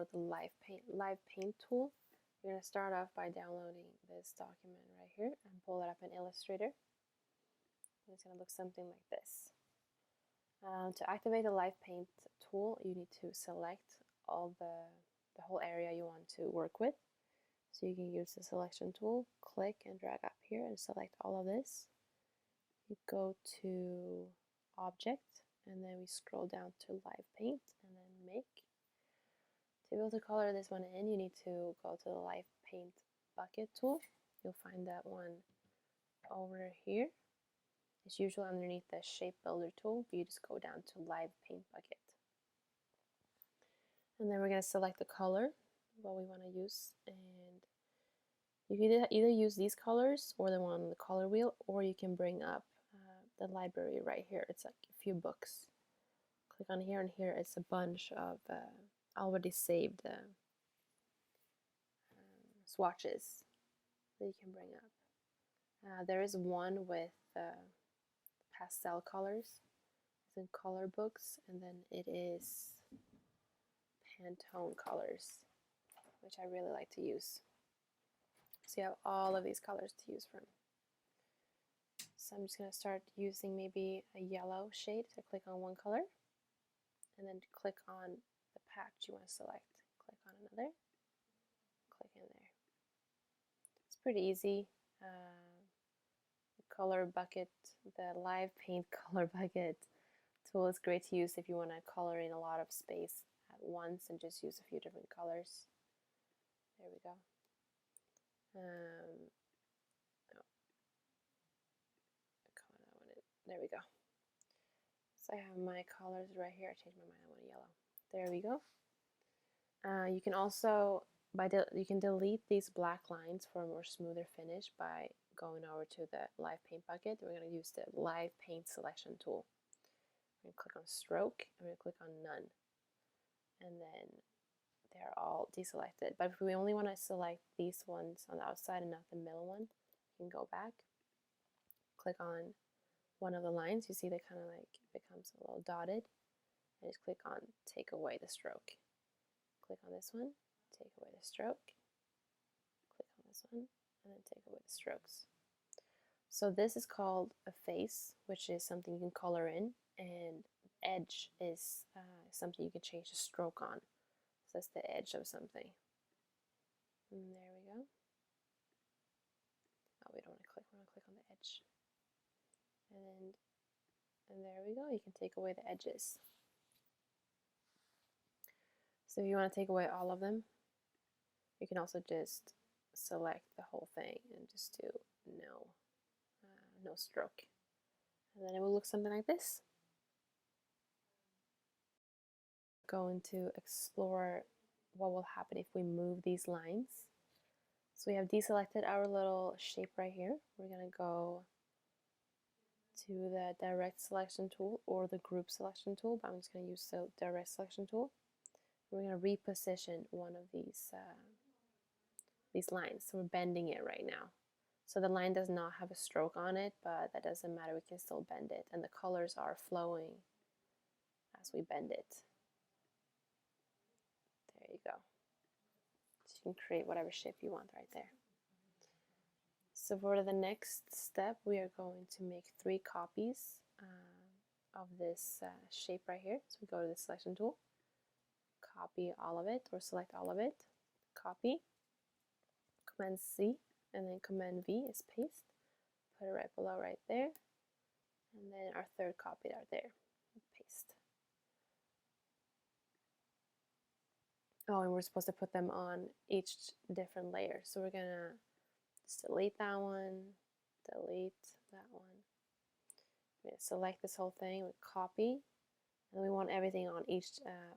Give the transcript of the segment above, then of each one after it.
download the Live Paint tool. You're going to start off by downloading this document right here and pull it up in Illustrator. It's going to look something like this. To activate the Live Paint tool, you need to select all the whole area you want to work with. So you can use the selection tool, click and drag up here and select all of this. You go to Object, and then we scroll down to Live Paint and then Make. To be able to color this one in, you need to go to the Live Paint bucket tool. You'll find that one over here. It's usually underneath the Shape Builder tool, but you just go down to Live Paint bucket. And then we're going to select the color, what we want to use, and you can either use these colors or the one on the color wheel, or you can bring up the library right here. It's like a few books. Click on here, and here it's a bunch of already saved swatches that you can bring up. There is one with pastel colors. It's in color books, and then it is Pantone colors, which I really like to use. So you have all of these colors to use from. So I'm just going to start using maybe a yellow shade. So click on one color, and then click on the patch you want to select. Click on another, click in there. It's pretty easy. The color bucket, the Live Paint color bucket tool is great to use if you want to color in a lot of space at once and just use a few different colors. There we go. There we go. So I have my colors right here. I changed my mind. I want yellow. There we go. You can also you can delete these black lines for a more smoother finish by going over to the Live Paint bucket. We're going to use the Live Paint selection tool. We're going to click on Stroke, and we're going to click on None. And then they're all deselected. But if we only want to select these ones on the outside and not the middle one, you can go back, click on one of the lines. You see they kind of like becomes a little dotted, and just click on Take Away the Stroke. Click on this one, take away the stroke. Click on this one, and then take away the strokes. So this is called a face, which is something you can color in, and edge is something you can change the stroke on. So that's the edge of something. And there we go. Oh, we don't want to click. We want to click on the edge. And there we go. You can take away the edges. So if you want to take away all of them, you can also just select the whole thing and just do no stroke. And then it will look something like this. Going to explore what will happen if we move these lines. So we have deselected our little shape right here. We're going to go to the direct selection tool or the group selection tool, but I'm just going to use the direct selection tool. We're going to reposition one of these lines. So we're bending it right now. So the line does not have a stroke on it, but that doesn't matter. We can still bend it, and the colors are flowing as we bend it. There you go. So you can create whatever shape you want right there. So for the next step, we are going to make 3 copies of this shape right here. So we go to the selection tool, copy all of it, or select all of it, copy, Command C, and then Command V is paste. Put it right below right there, and then our third copy right there, paste. Oh, and we're supposed to put them on each different layer. So we're gonna just delete that one, delete that one. We're gonna select this whole thing with copy, and we want everything on each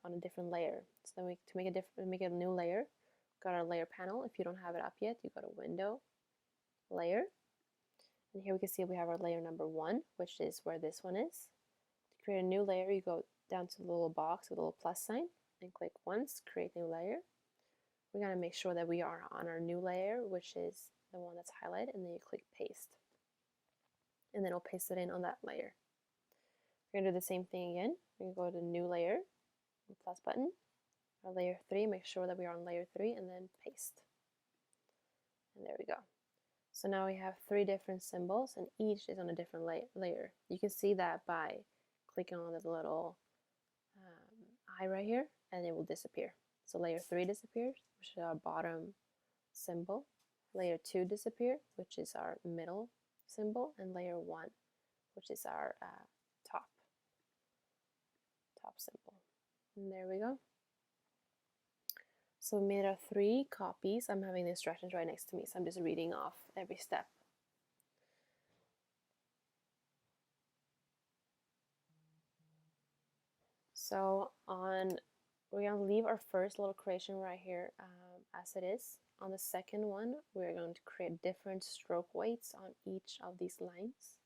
on a different layer. So then to make a new layer, got our layer panel. If you don't have it up yet, you go to Window, Layer, and here we can see we have our layer number 1, which is where this one is. To create a new layer, you go down to the little box with a little plus sign and click once, create new layer. We're going to make sure that we are on our new layer, which is the one that's highlighted, and then you click paste. And then it'll paste it in on that layer. We're going to do the same thing again. We're going to go to new layer, plus button, our layer 3, make sure that we are on layer 3, and then paste. And there we go. So now we have 3 different symbols, and each is on a different layer. You can see that by clicking on the little eye right here, and it will disappear. So layer 3 disappears, which is our bottom symbol. Layer 2 disappeared, which is our middle symbol, and layer 1, which is our top symbol. And there we go. So we made our 3 copies. I'm having the instructions right next to me, so I'm just reading off every step. So we're going to leave our first little creation right here as it is. On the second one, we're going to create different stroke weights on each of these lines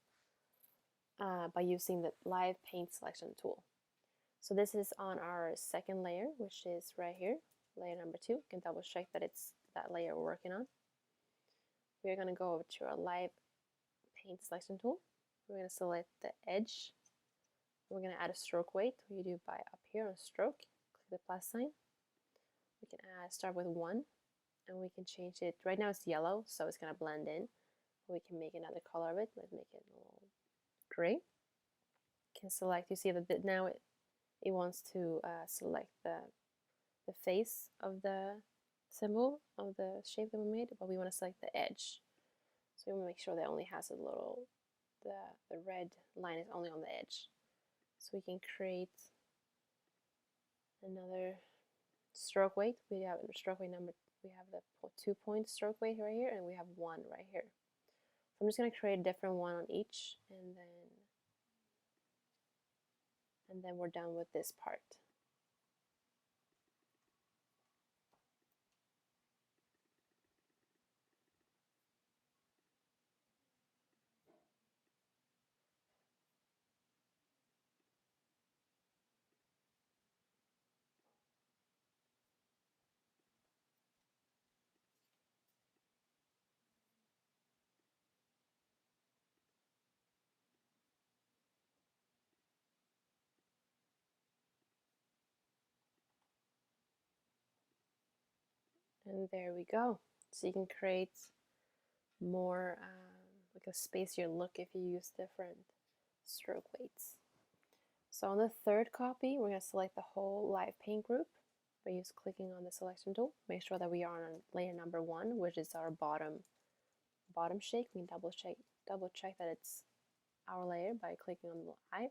by using the Live Paint Selection tool. So this is on our second layer, which is right here, layer number 2. You can double check that it's that layer we're working on. We're going to go over to our Live Paint Selection tool. We're going to select the edge. We're going to add a stroke weight. We do by up here on stroke, click the plus sign. We can start with 1, and we can change it. Right now it's yellow, so it's going to blend in. We can make another color of it. Let's make it a little gray. Can select. You see that now it wants to select the face of the symbol of the shape that we made, but we want to select the edge. So we want to make sure that it only has a little, the red line is only on the edge. So we can create another stroke weight. We have the stroke weight number. We have the 2-point stroke weight right here, and we have 1 right here. So I'm just going to create a different one on each, and then we're done with this part. And there we go. So you can create more like a spacier look if you use different stroke weights. So on the third copy, we're going to select the whole Live Paint group by just clicking on the selection tool. Make sure that we are on layer number 1, which is our bottom shape. We can double check that it's our layer by clicking on the little eye.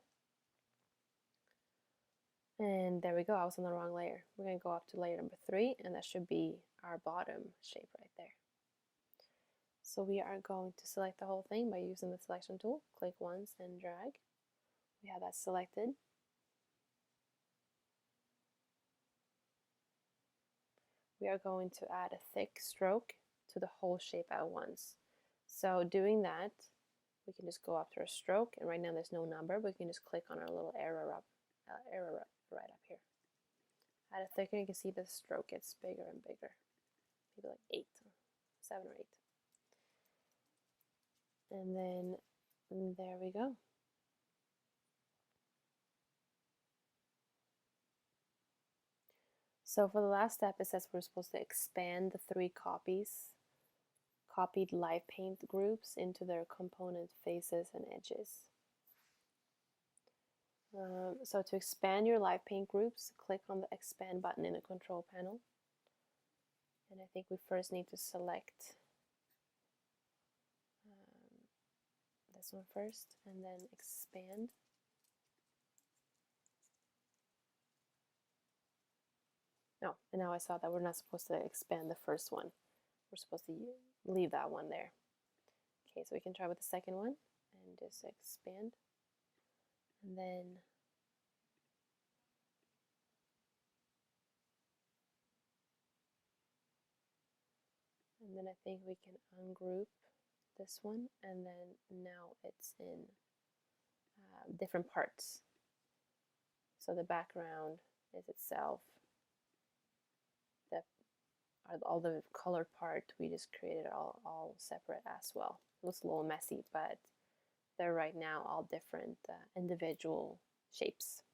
And there we go, I was on the wrong layer. We're going to go up to layer number 3, and that should be our bottom shape right there. So we are going to select the whole thing by using the selection tool. Click once and drag. We have that selected. We are going to add a thick stroke to the whole shape at once. So doing that, we can just go up to our stroke, and right now there's no number, but we can just click on our little arrow right up here. Add a thicker, you can see the stroke gets bigger and bigger. Maybe like 7 or 8. And then there we go. So for the last step, it says we're supposed to expand the 3 copied Live Paint groups into their component faces and edges. So to expand your Live Paint groups, click on the expand button in the control panel. And I think we first need to select this one first, and then expand. No, and now I saw that we're not supposed to expand the first one. We're supposed to leave that one there. Okay, so we can try with the second one and just expand. And then I think we can ungroup this one, and then now it's in different parts. So the background is itself. All the colored part, we just created all separate as well. It was a little messy, but they're right now all different individual shapes.